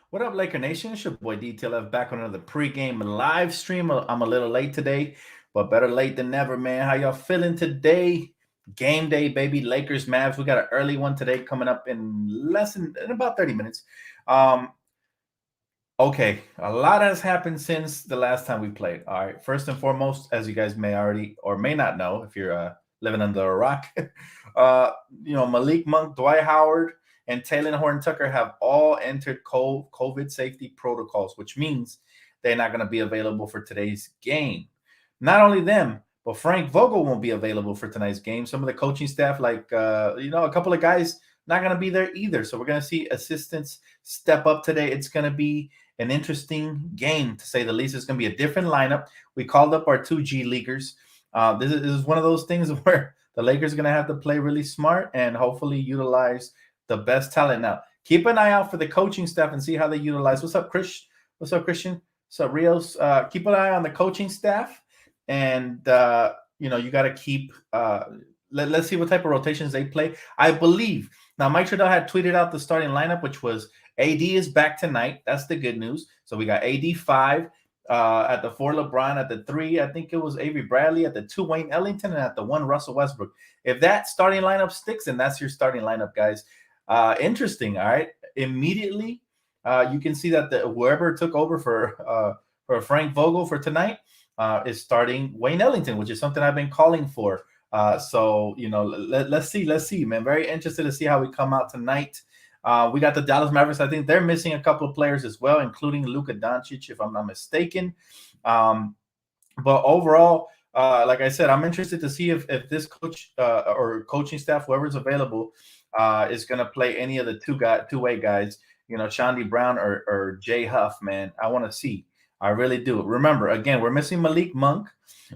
What up, Laker Nation? It's your boy DTLF back on another pregame live stream. I'm a little late today, but better late than never, man. How y'all feeling today? Game day, baby. Lakers, Mavs. We got an early one today coming up in about 30 minutes. Um, okay, a lot has happened since the last time we played. All right, first and foremost, as you guys may already or may not know, if you're living under a rock, uh, Malik Monk, Dwight Howard, and Taylor Horton Tucker have all entered COVID safety protocols, which means they're not going to be available for today's game. Not only them, but Frank Vogel won't be available for tonight's game. Some of the coaching staff, like a couple of guys, not going to be there either. So we're going to see assistants step up today. It's going to be an interesting game, to say the least. It's going to be a different lineup. We called up our 2G leaguers. This is one of those things where the Lakers are going to have to play really smart and hopefully utilize the best talent. Now, keep an eye out for the coaching staff and see how they utilize. What's up, Chris? What's up, Christian? What's up, Rios? Keep an eye on the coaching staff. And, you got to keep let's see what type of rotations they play. I believe. Now, Mike Trudell had tweeted out the starting lineup, which was AD is back tonight. That's the good news. So we got AD 5 at the 4, LeBron at the 3. I think it was Avery Bradley at the 2, Wayne Ellington, and at the 1, Russell Westbrook. If that starting lineup sticks, then that's your starting lineup, guys. Interesting. All right. Immediately, you can see that whoever took over for Frank Vogel for tonight is starting Wayne Ellington, which is something I've been calling for. So let's see, man. Very interested to see how we come out tonight. We got the Dallas Mavericks. I think they're missing a couple of players as well, including Luka Doncic, if I'm not mistaken. But overall, like I said, I'm interested to see if this coach or coaching staff, whoever's available, is going to play any of the two-way guys, Shandy Brown or Jay Huff, man. I want to see. I really do. Remember, again, we're missing Malik Monk,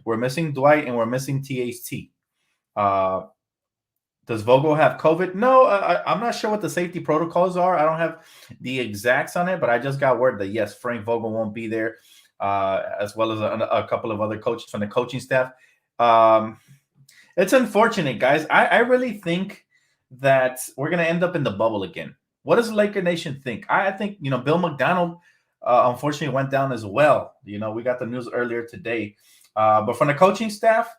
we're missing Dwight, and we're missing THT. Does Vogel have COVID? No, I'm not sure what the safety protocols are. I don't have the exacts on it, but I just got word that, yes, Frank Vogel won't be there, as well as a couple of other coaches from the coaching staff. It's unfortunate, guys. I really think that we're going to end up in the bubble again. What does Laker Nation think? I think, Bill McDonald, unfortunately, went down as well. We got the news earlier today. But from the coaching staff,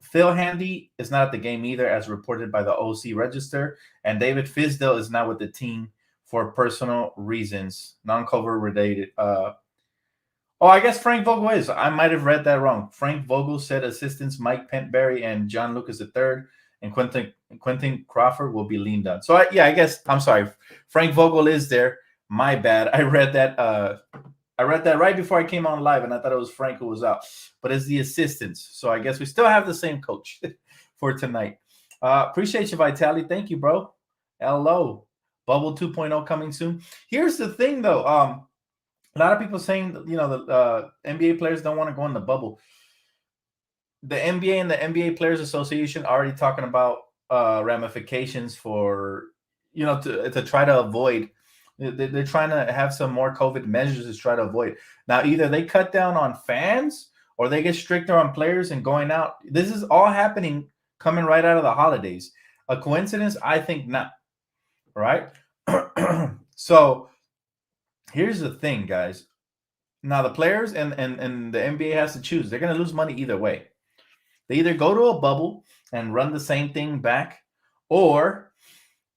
Phil Handy is not at the game either, as reported by the OC Register, and David Fizdale is not with the team for personal reasons, non-COVID related. I guess Frank Vogel is. I might have read that wrong. Frank Vogel said assistants Mike Pentberry and John Lucas III and Quentin Crawford will be leaned on. So I guess I'm sorry. Frank Vogel is there. My bad. I read that right before I came on live, and I thought it was Frank who was out. But it's the assistants. So I guess we still have the same coach for tonight. Appreciate you, Vitali. Thank you, bro. Hello. Bubble 2.0 coming soon. Here's the thing, though. A lot of people saying, the NBA players don't want to go in the bubble. The NBA and the NBA Players Association are already talking about ramifications for, to try to avoid. They're trying to have some more COVID measures to try to avoid. Now, either they cut down on fans or they get stricter on players and going out. This is all happening coming right out of the holidays. A coincidence? I think not. Right? So here's the thing, guys. Now, the players and the NBA has to choose. They're going to lose money either way. They either go to a bubble and run the same thing back, or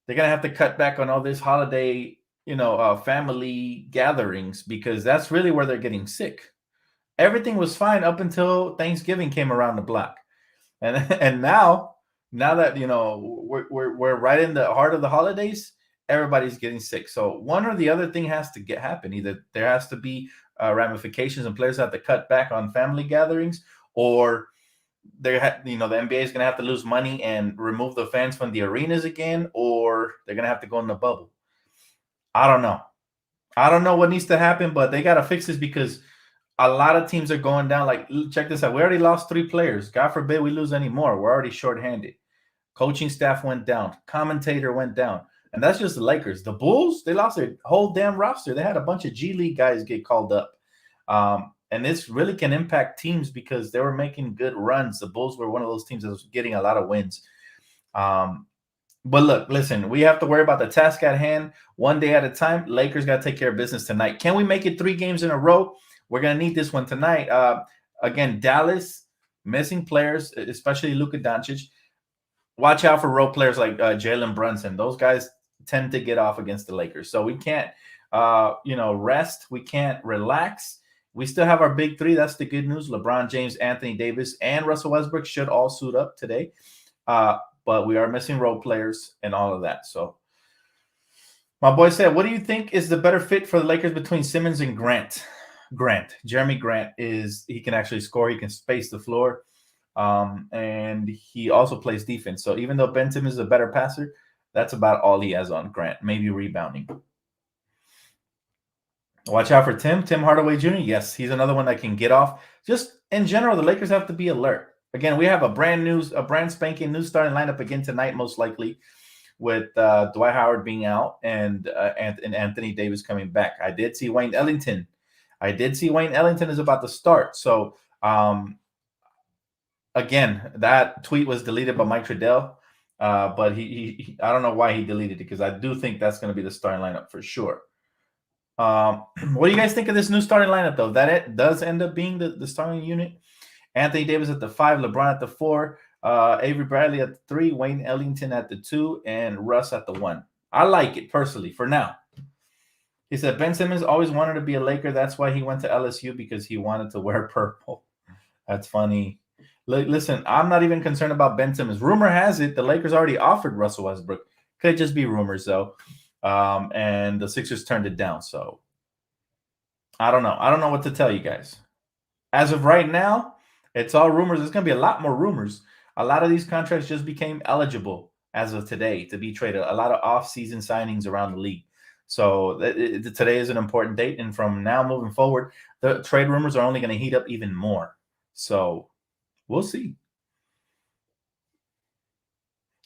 they're going to have to cut back on all this holiday family gatherings, because that's really where they're getting sick. Everything was fine up until Thanksgiving came around the block, and now that we're right in the heart of the holidays, everybody's getting sick. So one or the other thing has to happen. Either there has to be ramifications and players have to cut back on family gatherings, or the NBA is going to have to lose money and remove the fans from the arenas again, or they're going to have to go in the bubble. I don't know. I don't know what needs to happen, but they got to fix this, because a lot of teams are going down. Like, check this out. We already lost 3 players. God forbid we lose any more. We're already shorthanded. Coaching staff went down. Commentator went down. And that's just the Lakers. The Bulls, they lost their whole damn roster. They had a bunch of G League guys get called up. And this really can impact teams because they were making good runs. The Bulls were one of those teams that was getting a lot of wins. But look, listen, we have to worry about the task at hand one day at a time. Lakers got to take care of business tonight. Can we make it 3 games in a row? We're going to need this one tonight. Again, Dallas, missing players, especially Luka Doncic. Watch out for role players like Jalen Brunson. Those guys tend to get off against the Lakers. So we can't, rest. We can't relax. We still have our big 3. That's the good news. LeBron James, Anthony Davis, and Russell Westbrook should all suit up today. But we are missing role players and all of that. So my boy said, what do you think is the better fit for the Lakers between Simmons and Grant? Jeremy Grant he can actually score. He can space the floor. And he also plays defense. So even though Ben Simmons is a better passer, that's about all he has on Grant. Maybe rebounding. Watch out for Tim Hardaway Jr. Yes, he's another one that can get off. Just in general, the Lakers have to be alert. Again, we have a brand spanking new starting lineup again tonight, most likely, with Dwight Howard being out and Anthony Davis coming back. I did see Wayne Ellington. Is about to start. So, again, that tweet was deleted by Mike Trudell, but he I don't know why he deleted it, because I do think that's going to be the starting lineup for sure. What do you guys think of this new starting lineup, though? That it does end up being the starting unit. Anthony Davis at the 5, LeBron at the 4, Avery Bradley at the 3, Wayne Ellington at the 2, and Russ at the 1. I like it personally for now. He said Ben Simmons always wanted to be a Laker. That's why he went to LSU, because he wanted to wear purple. That's funny. Listen, I'm not even concerned about Ben Simmons. Rumor has it the Lakers already offered Russell Westbrook. Could just be rumors, though. And the Sixers turned it down. So I don't know. I don't know what to tell you guys. As of right now, it's all rumors. There's going to be a lot more rumors. A lot of these contracts just became eligible as of today to be traded. A lot of off-season signings around the league. So today is an important date. And from now moving forward, the trade rumors are only going to heat up even more. So we'll see.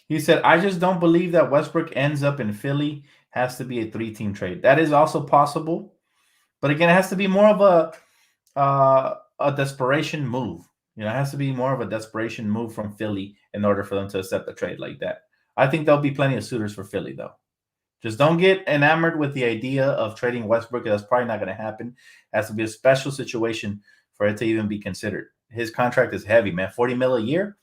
He said, I just don't believe that Westbrook ends up in Philly. Has to be a 3-team trade. That is also possible. But again, it has to be more of a desperation move. It has to be more of a desperation move from Philly in order for them to accept a trade like that. I think there'll be plenty of suitors for Philly, though. Just don't get enamored with the idea of trading Westbrook. That's probably not going to happen. It has to be a special situation for it to even be considered. His contract is heavy, man. $40 million a year?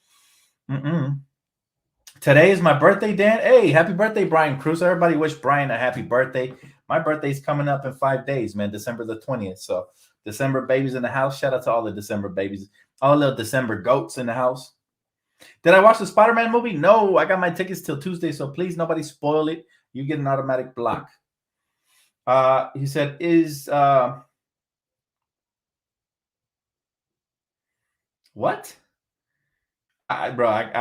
Today is my birthday, Dan. Hey, happy birthday, Brian Cruz. Everybody wish Brian a happy birthday. My birthday's coming up in 5 days, man, December the 20th. So December babies in the house. Shout out to all the December babies. All the little December goats in the house. Did I watch the Spider-Man movie? No, I got my tickets till Tuesday, so please nobody spoil it. You get an automatic block. He said, what? I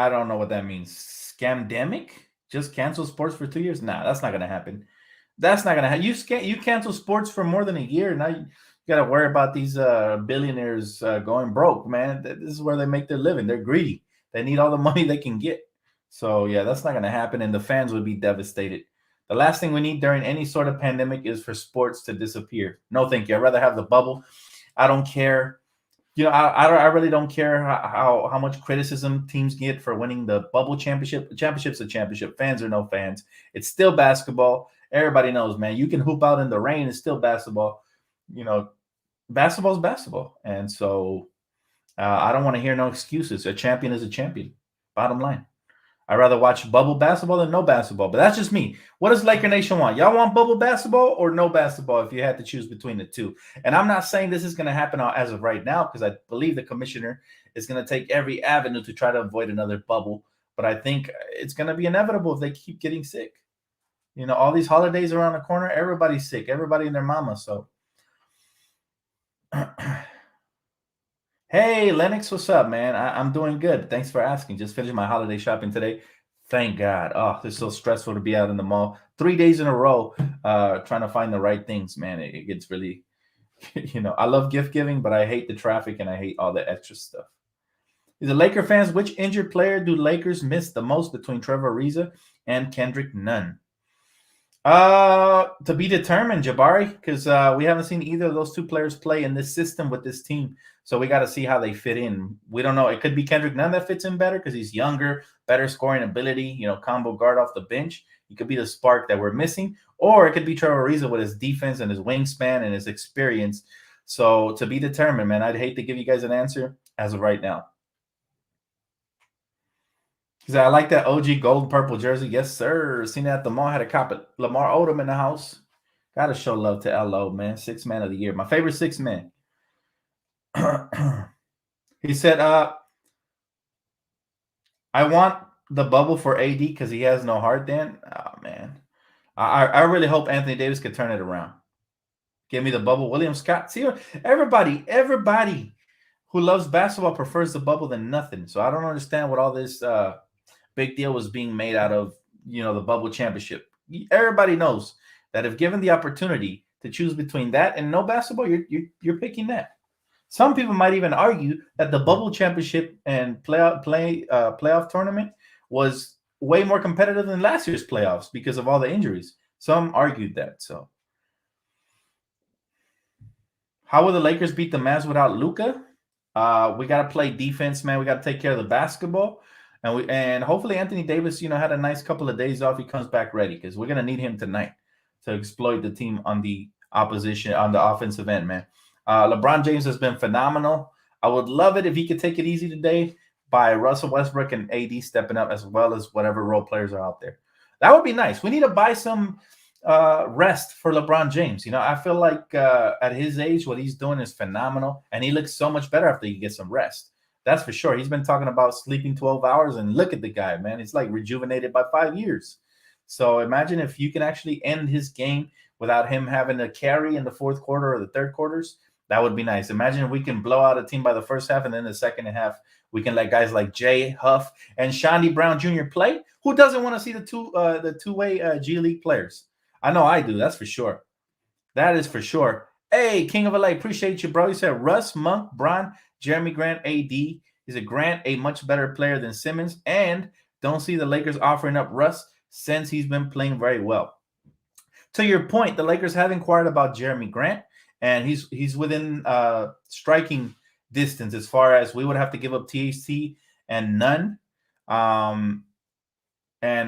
don't know what that means. Scamdemic? Just cancel sports for 2 years? Nah, that's not going to happen. That's not going to happen. You cancel sports for more than a year. Now you got to worry about these billionaires going broke, man. This is where they make their living. They're greedy. They need all the money they can get. So, yeah, that's not going to happen, and the fans would be devastated. The last thing we need during any sort of pandemic is for sports to disappear. No, thank you. I'd rather have the bubble. I don't care. I really don't care how much criticism teams get for winning the bubble championship. The championship's a championship. Fans or no fans. It's still basketball. Everybody knows, man. You can hoop out in the rain. It's still basketball. Basketball's basketball. And so I don't want to hear no excuses. A champion is a champion. Bottom line. I'd rather watch bubble basketball than no basketball. But that's just me. What does Laker Nation want? Y'all want bubble basketball or no basketball if you had to choose between the two? And I'm not saying this is going to happen as of right now, because I believe the commissioner is going to take every avenue to try to avoid another bubble. But I think it's going to be inevitable if they keep getting sick. All these holidays around the corner, everybody's sick. Everybody and their mama. So, hey, Lennox, what's up, man? I'm doing good. Thanks for asking. Just finished my holiday shopping today. Thank God. Oh, it's so stressful to be out in the mall 3 days in a row trying to find the right things, man. It gets really, I love gift giving, but I hate the traffic and I hate all the extra stuff. Is the Laker fans, which injured player do Lakers miss the most between Trevor Ariza and Kendrick Nunn? To be determined, Jabari, because we haven't seen either of those two players play in this system with this team. So we got to see how they fit in. We don't know. It could be Kendrick Nunn that fits in better because he's younger, better scoring ability, combo guard off the bench. He could be the spark that we're missing. Or it could be Trevor Ariza with his defense and his wingspan and his experience. So to be determined, man, I'd hate to give you guys an answer as of right now. He said, I like that OG gold purple jersey. Yes, sir. Seen it at the mall. Had a cop at Lamar Odom in the house. Got to show love to LO, man. 6th man of the year. My favorite 6th man. He said, I want the bubble for AD because he has no heart then. Oh, man. I really hope Anthony Davis could turn it around. Give me the bubble. William Scott. See, everybody who loves basketball prefers the bubble than nothing. So I don't understand what all this big deal was being made out of, the bubble championship. Everybody knows that if given the opportunity to choose between that and no basketball, you're picking that. Some people might even argue that the bubble championship and playoff tournament was way more competitive than last year's playoffs because of all the injuries. Some argued that. So, how will the Lakers beat the Mavs without Luka? We got to play defense, man. We got to take care of the basketball, and hopefully Anthony Davis, had a nice couple of days off. He comes back ready because we're gonna need him tonight to exploit the team on the opposition on the offensive end, man. LeBron James has been phenomenal. I would love it if he could take it easy today by Russell Westbrook and AD stepping up as well as whatever role players are out there. That would be nice. We need to buy some rest for LeBron James. I feel like at his age, what he's doing is phenomenal, and he looks so much better after he gets some rest. That's for sure. He's been talking about sleeping 12 hours, and look at the guy, man. He's like rejuvenated by 5 years. So imagine if you can actually end his game without him having to carry in the fourth quarter or the third quarters. That would be nice. Imagine if we can blow out a team by the first half, and then the second half we can let guys like Jay Huff and Shandy Brown Jr. play. Who doesn't want to see the two-way G League players? I know I do. That's for sure. That is for sure. Hey, King of LA, appreciate you, bro. He said Russ, Monk, Bron, Jeremy Grant, AD. He said Grant a much better player than Simmons, and don't see the Lakers offering up Russ since he's been playing very well. To your point, the Lakers have inquired about Jeremy Grant, and he's within striking distance as far as we would have to give up THC and Nunn, and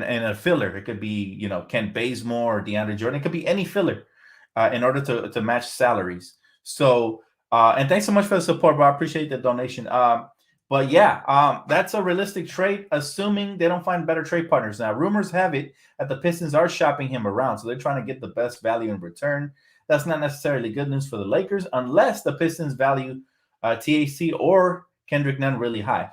a filler. It could be Kent Bazemore or DeAndre Jordan. It could be any filler in order to match salaries. So and thanks so much for the support, bro. I appreciate the donation. But yeah, that's a realistic trade, assuming they don't find better trade partners. Now, rumors have it that the Pistons are shopping him around, so they're trying to get the best value in return. That's not necessarily good news for the Lakers unless the Pistons value THC or Kendrick Nunn really high.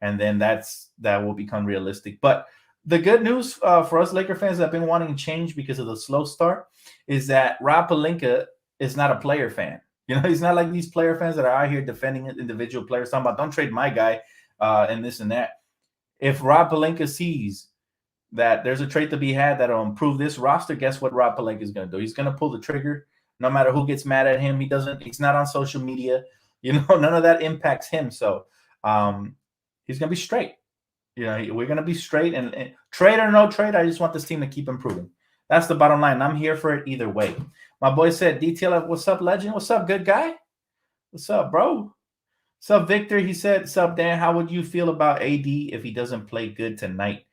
And then that will become realistic. But the good news for us Laker fans that have been wanting change because of the slow start is that Rob Pelinka is not a player fan. He's not like these player fans that are out here defending individual players, talking about don't trade my guy and this and that. If Rob Pelinka sees that there's a trade to be had that'll improve this roster, guess what Rob Pelinka is going to do? He's going to pull the trigger no matter who gets mad at him. He's not on social media. None of that impacts him. So he's going to be straight. We're going to be straight and trade or no trade. I just want this team to keep improving. That's the bottom line. I'm here for it either way. My boy said, DTLF, what's up, legend? What's up, good guy? What's up, bro? What's up, Victor? He said, what's up, Dan? How would you feel about AD if he doesn't play good tonight?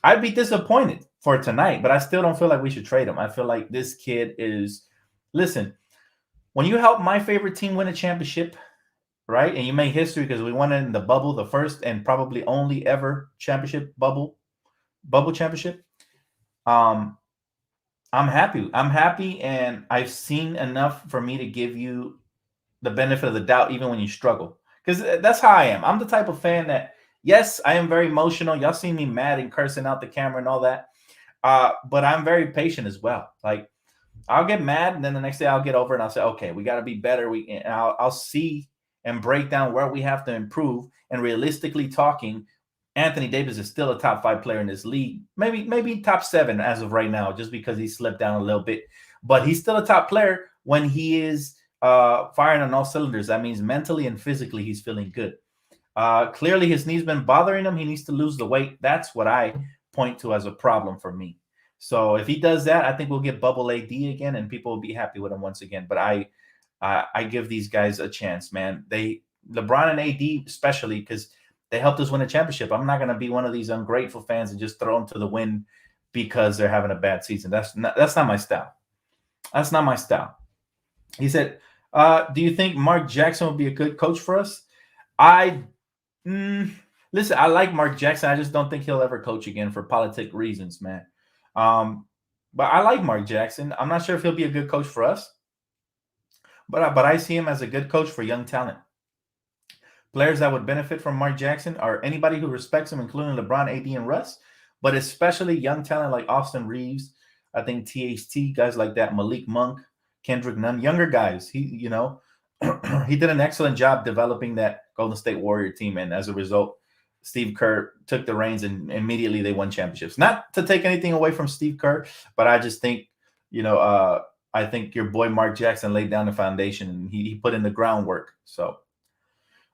I'd be disappointed for tonight, but I still don't feel like we should trade him. I feel like this kid is – listen, when you help my favorite team win a championship, right, and you make history because we won it in the bubble, the first and probably only ever championship bubble championship, I'm happy. I'm happy, and I've seen enough for me to give you the benefit of the doubt even when you struggle. Because that's how I am. I'm the type of fan that, yes, I am very emotional. Y'all see me mad and cursing out the camera and all that. But I'm very patient as well. Like, I'll get mad, and then the next day I'll get over it, and I'll say, okay, we got to be better. I'll see and break down where we have to improve. And realistically talking, Anthony Davis is still a top 5 player in this league. Maybe top 7 as of right now, just because he slipped down a little bit. But he's still a top player when he is firing on all cylinders. That means mentally and physically he's feeling good. Clearly his knee's been bothering him. He needs to lose the weight. That's what I point to as a problem for me. So if he does that, I think we'll get bubble AD again, and people will be happy with him once again. But I give these guys a chance, man. LeBron and AD especially, because they helped us win a championship. I'm not gonna be one of these ungrateful fans and just throw them to the wind because they're having a bad season. That's not my style. That's not my style. He said, "Do you think Mark Jackson will be a good coach for us?" I listen. I like Mark Jackson. I just don't think he'll ever coach again for politic reasons, man. But I like Mark Jackson. I'm not sure if he'll be a good coach for us, but I see him as a good coach for young talent. Players that would benefit from Mark Jackson are anybody who respects him, including LeBron, AD, and Russ, but especially young talent like Austin Reeves. I think THT guys like that, Malik Monk, Kendrick Nunn, younger guys. He did an excellent job developing that Golden State Warrior team, and as a result, Steve Kerr took the reins and immediately they won championships. Not to take anything away from Steve Kerr, but I just think, I think your boy Mark Jackson laid down the foundation and he put in the groundwork. So,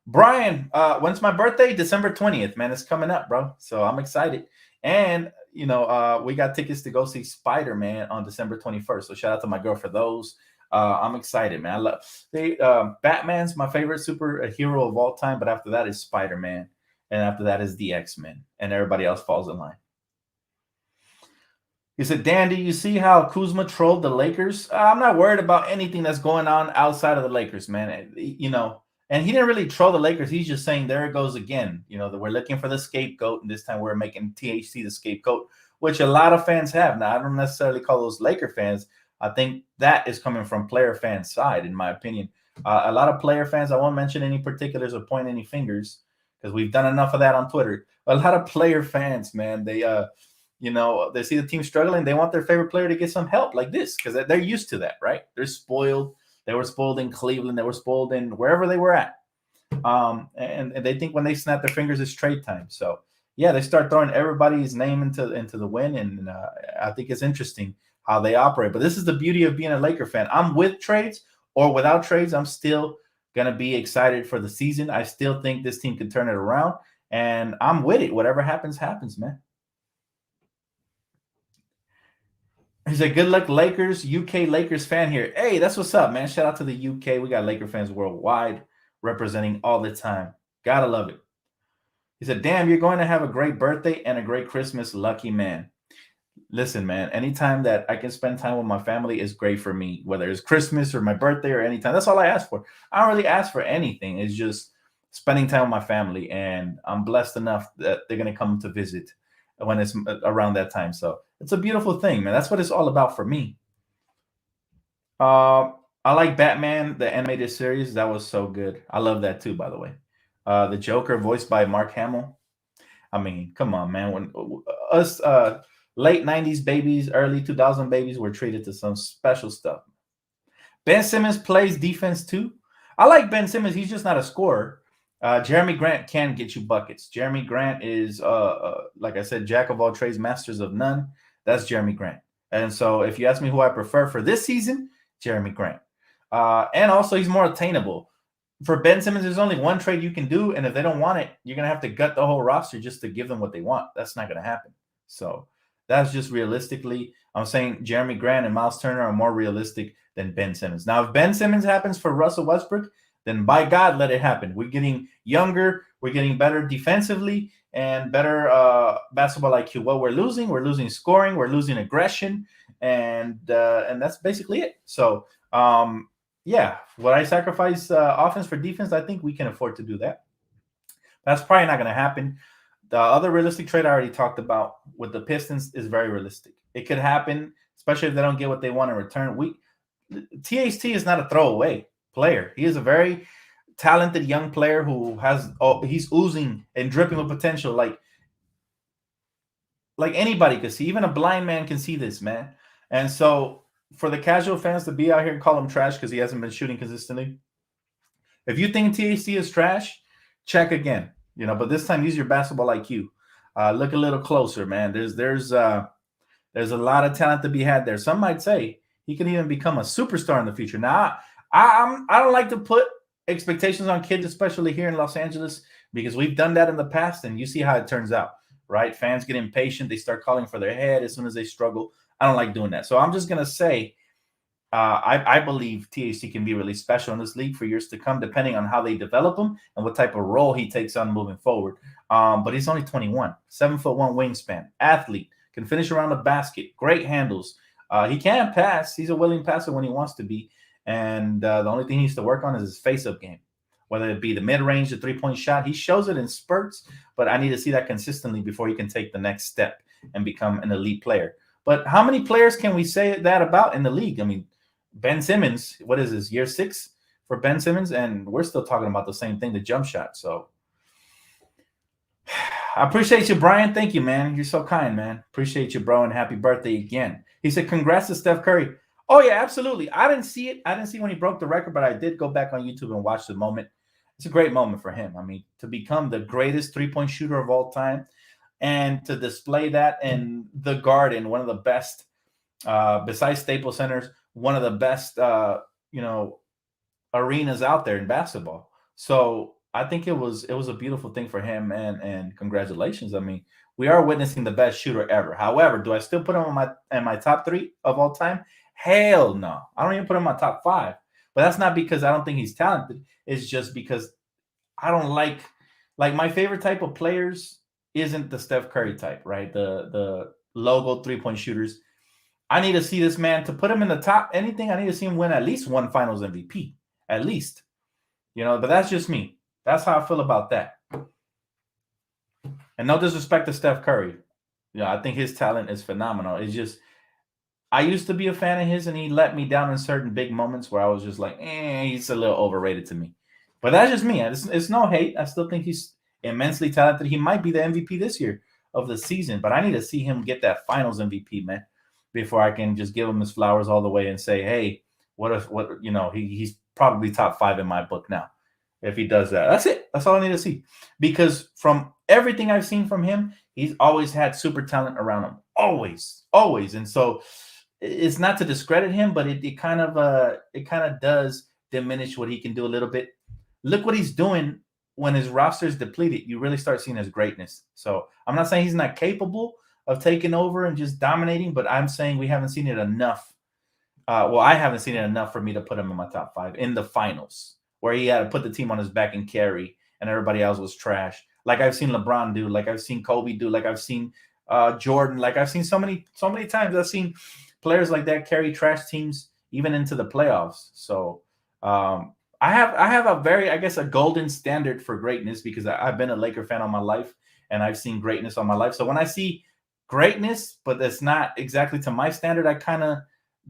Brian, when's my birthday? December 20th, man. It's coming up, bro. So I'm excited. And, we got tickets to go see Spider-Man on December 21st. So shout out to my girl for those. I'm excited, man. I love Batman's my favorite superhero of all time, but after that is Spider-Man. And after that is the X-Men. And everybody else falls in line. He said, Dan, do you see how Kuzma trolled the Lakers? I'm not worried about anything that's going on outside of the Lakers, man. And he didn't really troll the Lakers. He's just saying, there it goes again. That we're looking for the scapegoat, and this time we're making THC the scapegoat, which a lot of fans have. Now, I don't necessarily call those Laker fans. I think that is coming from player fan side, in my opinion. A lot of player fans, I won't mention any particulars or point any fingers because we've done enough of that on Twitter. A lot of player fans, man, they see the team struggling. They want their favorite player to get some help like this because they're used to that, right? They're spoiled. They were spoiled in Cleveland. They were spoiled in wherever they were at. And they think when they snap their fingers, it's trade time. So, yeah, they start throwing everybody's name into the wind. And I think it's interesting how they operate. But this is the beauty of being a Laker fan. I'm with trades or without trades. I'm still going to be excited for the season. I still think this team can turn it around. And I'm with it. Whatever happens, happens, man. He's a good luck Lakers, UK Lakers fan here. Hey, that's what's up, man. Shout out to the UK. We got Laker fans worldwide representing all the time. Gotta love it. He said, damn, you're going to have a great birthday and a great Christmas. Lucky man. Listen, man, anytime that I can spend time with my family is great for me, whether it's Christmas or my birthday or anytime. That's all I ask for. I don't really ask for anything. It's just spending time with my family. And I'm blessed enough that they're going to come to visit when it's around that time. So it's a beautiful thing, man. That's what it's all about for me. I like Batman, the animated series. That was so good. I love that too, by the way. The Joker, voiced by Mark Hamill. I mean, come on, man. When us late 90s babies, early 2000 babies were treated to some special stuff. Ben Simmons plays defense too. I like Ben Simmons. He's just not a scorer. Jeremy Grant can get you buckets. Jeremy Grant is, like I said, jack of all trades, masters of none. That's Jeremy Grant. And so if you ask me who I prefer for this season, Jeremy Grant. And also he's more attainable. For Ben Simmons, there's only one trade you can do. And if they don't want it, you're going to have to gut the whole roster just to give them what they want. That's not going to happen. So that's just realistically, I'm saying Jeremy Grant and Miles Turner are more realistic than Ben Simmons. Now, if Ben Simmons happens for Russell Westbrook, then by God, let it happen. We're getting younger. We're getting better defensively and better basketball IQ. What we're losing scoring. We're losing aggression. And that's basically it. So, yeah, would I sacrifice offense for defense? I think we can afford to do that. That's probably not going to happen. The other realistic trade I already talked about with the Pistons is very realistic. It could happen, especially if they don't get what they want in return. THT is not a throwaway player. He is a very talented young player who he's oozing and dripping with potential like anybody could see. Even a blind man can see this, man. And so for the casual fans to be out here and call him trash because he hasn't been shooting consistently, if you think THT is trash, check again. But this time use your basketball IQ. Look a little closer, man. There's a lot of talent to be had there. Some might say he could even become a superstar in the future. Now, I don't like to put expectations on kids, especially here in Los Angeles, because we've done that in the past, and you see how it turns out, right? Fans get impatient. They start calling for their head as soon as they struggle. I don't like doing that. So I'm just going to say I believe THC can be really special in this league for years to come, depending on how they develop him and what type of role he takes on moving forward. But he's only 21, 7'1" wingspan, athlete, can finish around the basket, great handles. He can pass. He's a willing passer when he wants to be. And the only thing he needs to work on is his face-up game, whether it be the mid-range, the three-point shot. He shows it in spurts, but I need to see that consistently before he can take the next step and become an elite player. But how many players can we say that about in the league? I mean, Ben Simmons, what is this, year 6 for Ben Simmons? And we're still talking about the same thing, the jump shot. So I appreciate you, Brian. Thank you, man. You're so kind, man. Appreciate you, bro, and happy birthday again. He said, congrats to Steph Curry. Oh, yeah, absolutely. I didn't see it. I didn't see when he broke the record, but I did go back on YouTube and watch the moment. It's a great moment for him. I mean, to become the greatest three-point shooter of all time and to display that in the Garden, one of the best, besides Staples Centers, one of the best, arenas out there in basketball. So I think it was a beautiful thing for him, and congratulations. I mean, we are witnessing the best shooter ever. However, do I still put him in my top 3 of all time? Hell no. I don't even put him in my top 5. But that's not because I don't think he's talented. It's just because I don't like my favorite type of players isn't the Steph Curry type, right? The logo three-point shooters. I need to see this man to put him in the top anything. I need to see him win at least one Finals MVP, at least, But that's just me. That's how I feel about that. And no disrespect to Steph Curry, I think his talent is phenomenal. It's just I used to be a fan of his, and he let me down in certain big moments where I was just like, he's a little overrated to me. But that's just me. It's no hate. I still think he's immensely talented. He might be the MVP this year of the season, but I need to see him get that Finals MVP, man, before I can just give him his flowers all the way and say, hey, he's probably top 5 in my book now if he does that. That's it. That's all I need to see. Because from everything I've seen from him, he's always had super talent around him. Always. And so it's not to discredit him, but it kind of does diminish what he can do a little bit. Look what he's doing when his roster is depleted. You really start seeing his greatness. So I'm not saying he's not capable of taking over and just dominating, but I'm saying we haven't seen it enough. I haven't seen it enough for me to put him in my top 5 in the finals, where he had to put the team on his back and carry, and everybody else was trash. Like I've seen LeBron do, like I've seen Kobe do, like I've seen Jordan, like I've seen so many times. I've seen players like that carry trash teams even into the playoffs. So I have a very, I guess, a golden standard for greatness because I've been a Laker fan all my life, and I've seen greatness all my life. So when I see greatness, but that's not exactly to my standard, I kind of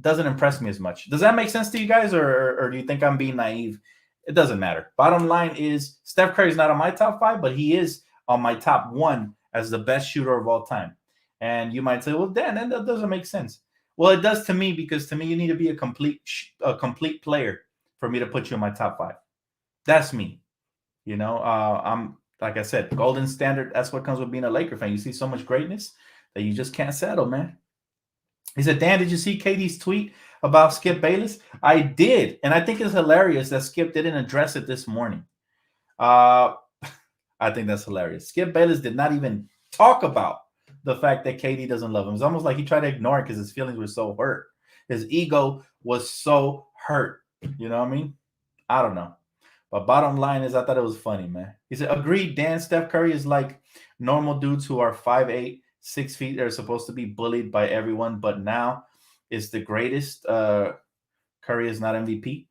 doesn't impress me as much. Does that make sense to you guys, or do you think I'm being naive? It doesn't matter. Bottom line is Steph Curry is not on my top 5, but he is on my top 1 as the best shooter of all time. And you might say, well, Dan, that doesn't make sense. Well, it does to me, because to me, you need to be a complete player for me to put you in my top 5. That's me. I'm, like I said, golden standard. That's what comes with being a Laker fan. You see so much greatness that you just can't settle, man. He said, Dan, did you see KD's tweet about Skip Bayless? I did. And I think it's hilarious that Skip didn't address it this morning. I think that's hilarious. Skip Bayless did not even talk about the fact that KD doesn't love him. It's almost like he tried to ignore it because his feelings were so hurt. His ego was so hurt. You know what I mean? I don't know. But bottom line is, I thought it was funny, man. He said, agreed, Dan. Steph Curry is like normal dudes who are 5'8", 6 feet. They're supposed to be bullied by everyone, but now is the greatest. Curry is not MVP.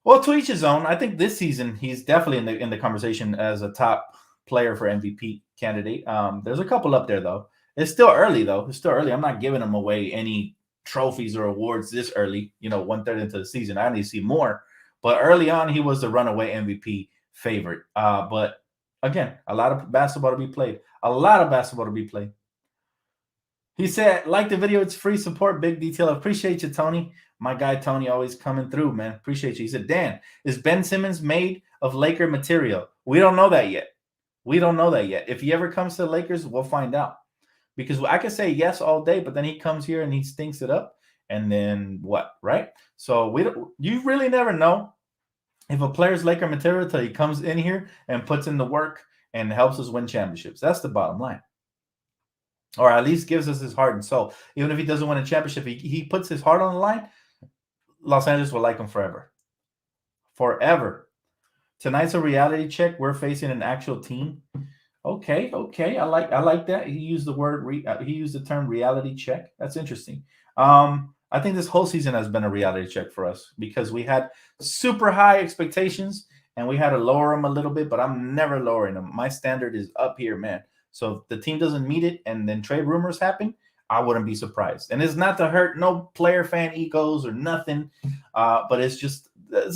Well, to each his own. I think this season he's definitely in the conversation as a top player for MVP candidate. There's a couple up there though. It's still early though. It's still early. I'm not giving him away any trophies or awards this early. 1/3 into the season. I need to see more. But early on, he was the runaway MVP favorite. But again, a lot of basketball to be played. He said, like the video, it's free support, big detail. Appreciate you, Tony. My guy, Tony, always coming through, man. Appreciate you. He said, Dan, is Ben Simmons made of Laker material? We don't know that yet. If he ever comes to the Lakers, we'll find out. Because I could say yes all day, but then he comes here and he stinks it up. And then what, right? So you really never know if a player's Laker material until he comes in here and puts in the work and helps us win championships. That's the bottom line. Or at least gives us his heart and soul. Even if he doesn't win a championship, he puts his heart on the line. Los Angeles will like him forever. Forever. Tonight's a reality check. We're facing an actual team. Okay. I like that. He used the term reality check. That's interesting. I think this whole season has been a reality check for us because we had super high expectations and we had to lower them a little bit, but I'm never lowering them. My standard is up here, man. So if the team doesn't meet it and then trade rumors happen, I wouldn't be surprised. And it's not to hurt no player fan egos or nothing, but it's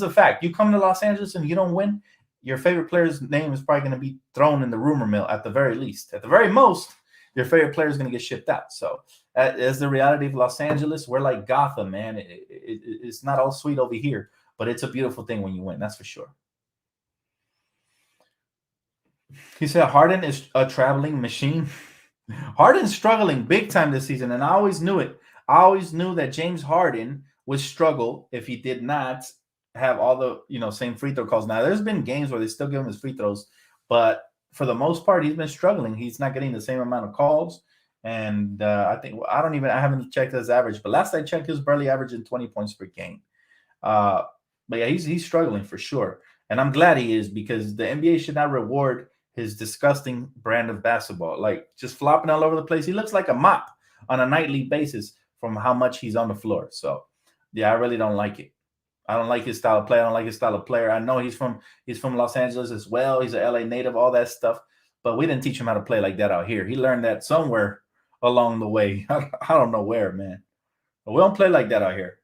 a fact. You come to Los Angeles and you don't win, your favorite player's name is probably going to be thrown in the rumor mill at the very least. At the very most, your favorite player is going to get shipped out. So as the reality of Los Angeles, we're like Gotham, man. It's not all sweet over here, but it's a beautiful thing when you win. That's for sure. He said Harden is a traveling machine. Harden's struggling big time this season, and I always knew it. I always knew that James Harden would struggle if he did not have all the same free throw calls. Now, there's been games where they still give him his free throws, but for the most part, he's been struggling. He's not getting the same amount of calls, and I haven't checked his average, but last I checked, he was barely averaging 20 points per game. But yeah, he's struggling for sure, and I'm glad he is because the NBA should not reward his disgusting brand of basketball, like just flopping all over the place. He looks like a mop on a nightly basis from how much he's on the floor. So, yeah, I really don't like it. I don't like his style of play. I don't like his style of player. I know he's from Los Angeles as well. He's an LA native, all that stuff. But we didn't teach him how to play like that out here. He learned that somewhere along the way. I don't know where, man. But we don't play like that out here.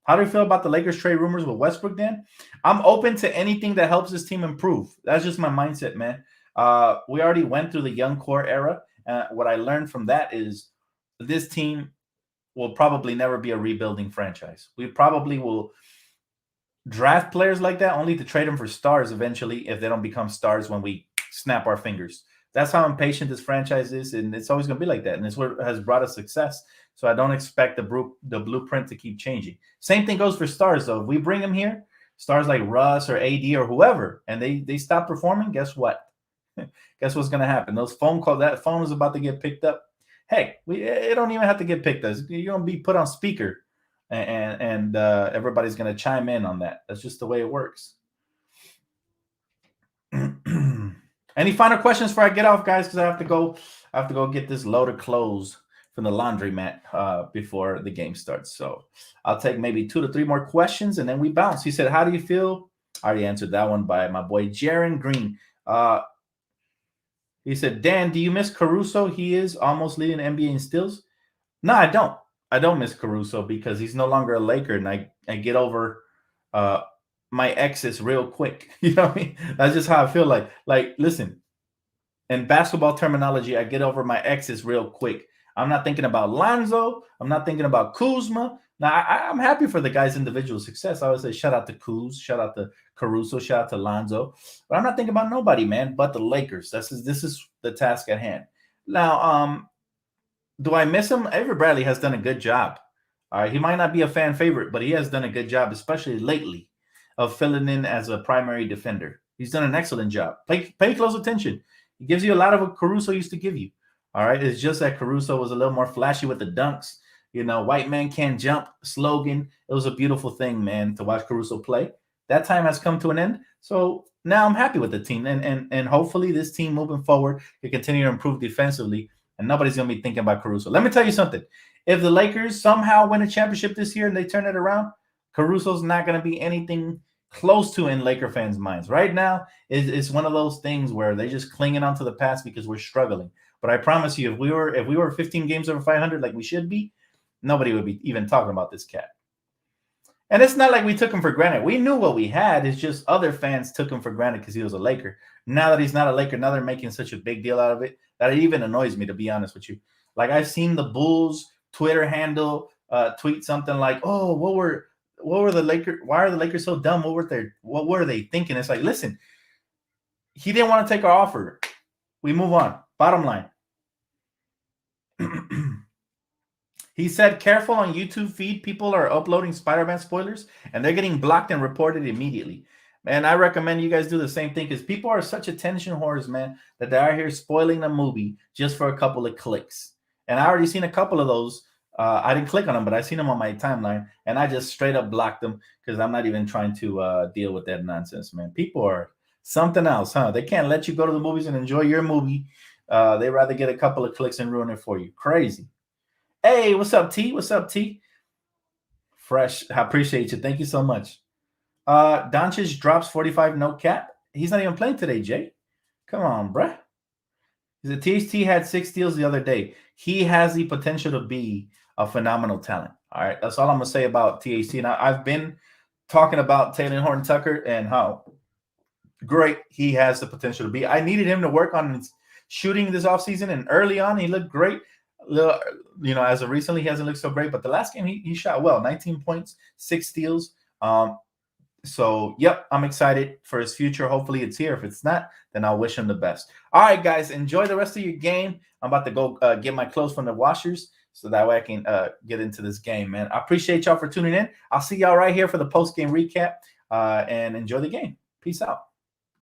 How do you feel about the Lakers trade rumors with Westbrook, Dan? I'm open to anything that helps this team improve. That's just my mindset, man. We already went through the young core era. What I learned from that is this team will probably never be a rebuilding franchise. We probably will draft players like that only to trade them for stars eventually if they don't become stars when we snap our fingers. That's how impatient this franchise is, and it's always going to be like that. And it's what has brought us success. So I don't expect the blueprint to keep changing. Same thing goes for stars, though. If we bring them here, stars like Russ or AD or whoever, and they stop performing, guess what? Guess what's going to happen? That phone is about to get picked up. Heck, it don't even have to get picked up. You're going to be put on speaker, and everybody's going to chime in on that. That's just the way it works. Any final questions before I get off, guys? Because I have to go get this load of clothes from the laundromat before the game starts. So I'll take maybe 2 to 3 more questions, and then we bounce. He said, how do you feel? I already answered that one by my boy Jaron Green. He said, Dan, do you miss Caruso? He is almost leading the NBA in steals. No, I don't. I don't miss Caruso because he's no longer a Laker, and I get over my exes real quick. You know what I mean? That's just how I feel like. Like, listen, in basketball terminology, I get over my exes real quick. I'm not thinking about Lonzo. I'm not thinking about Kuzma. Now, I'm happy for the guy's individual success. I always say shout out to Kuz, shout out to Caruso, shout out to Lonzo. But I'm not thinking about nobody, man, but the Lakers. This is the task at hand. Now, do I miss him? Avery Bradley has done a good job. All right, he might not be a fan favorite, but he has done a good job, especially lately, of filling in as a primary defender. He's done an excellent job. Pay close attention. He gives you a lot of what Caruso used to give you. All right, it's just that Caruso was a little more flashy with the dunks. You know, white man can't jump slogan. It was a beautiful thing, man, to watch Caruso play. That time has come to an end. So now I'm happy with the team. And hopefully this team moving forward can continue to improve defensively. And nobody's going to be thinking about Caruso. Let me tell you something. If the Lakers somehow win a championship this year and they turn it around, Caruso's not going to be anything close to in Laker fans' minds. Right now, it's one of those things where they're just clinging onto the past because we're struggling. But I promise you, if we were 15 games over 500 like we should be, nobody would be even talking about this cat. And it's not like we took him for granted. We knew what we had. It's just other fans took him for granted because he was a Laker. Now that he's not a Laker, now they're making such a big deal out of it that it even annoys me, to be honest with you. Like, I've seen the Bulls Twitter handle tweet something like, "Oh, what were the Lakers? Why are the Lakers so dumb? What were they thinking?" It's like, listen, he didn't want to take our offer. We move on. Bottom line. He said, careful on YouTube feed. People are uploading Spider-Man spoilers, and they're getting blocked and reported immediately. Man, I recommend you guys do the same thing because people are such attention whores, man, that they're out here spoiling the movie just for a couple of clicks. And I already seen a couple of those I didn't click on them, but I seen them on my timeline, and I just straight up blocked them because I'm not even trying to deal with that nonsense, man. People are something else, huh? They can't let you go to the movies and enjoy your movie. They rather get a couple of clicks and ruin it for you. Crazy. Hey, what's up, T? What's up, T? Fresh. I appreciate you. Thank you so much. Doncic drops 45, no cap. He's not even playing today, Jay. Come on, bruh. The THT had 6 steals the other day. He has the potential to be a phenomenal talent. All right. That's all I'm going to say about THT. Now, I've been talking about Taylor Horton Tucker and how great he has the potential to be. I needed him to work on his shooting this offseason, and early on, he looked great. As of recently, he hasn't looked so great, but the last game, he shot well. 19 points, 6 steals. So, yep, I'm excited for his future. Hopefully it's here. If it's not, then I'll wish him the best. All right, guys, enjoy the rest of your game. I'm about to go get my clothes from the washers so that way I can get into this game, man. I appreciate y'all for tuning in. I'll see y'all right here for the post-game recap, and enjoy the game. Peace out.